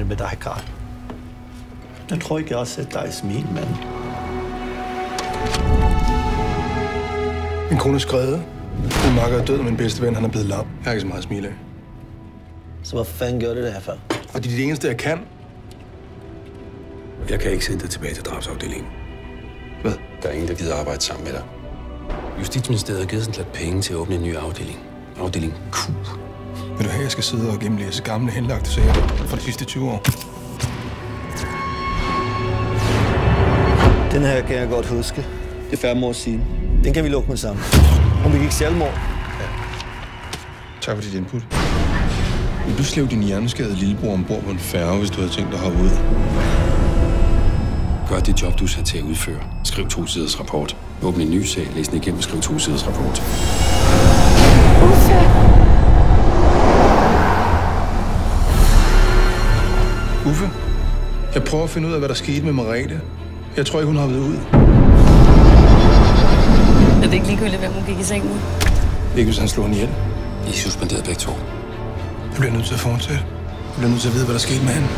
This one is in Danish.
det med dig, Karl? Jeg tror ikke, jeg har set dig smile, mand. Min kone er skrevet. Min makker er død, og min bedste ven, han er blevet lam. Jeg har ikke så meget at smile af. Så hvad fanden gør det der for? Fordi det er det eneste, jeg kan. Jeg kan ikke sende dig tilbage til drabsafdelingen. Hvad? Der er ingen, der gider arbejde sammen med dig. Justitsministeriet har givet sådan lidt penge til at åbne en ny afdeling. Afdeling Q. Vil du have, at jeg skal sidde og gennemlæse gamle henlagte sager fra de sidste 20 år? Den her kan jeg godt huske. Det er 5 år siden. Den kan vi lukke med sammen. Hun begik selvmord. Ja. Tak for dit input. Vil du slæve din hjerneskadede lillebror ombord på en færge, hvis du havde tænkt dig at hoppe ud? Gør det job, du er sat til at udføre. Skriv 2 siders rapport. Åbn en ny sag, læs den igennem og skriv 2 siders rapport. Uffe, jeg prøver at finde ud af, hvad der skete med Merete. Jeg tror ikke, hun har været ud. Er det ikke ligegyldigt, hvem hun gik i seng med? Ikke hvis han slår hende ihjel. I er suspenderet begge to. Jeg bliver nødt til at fortsætte. Jeg bliver nødt til at vide, hvad der skete med hende.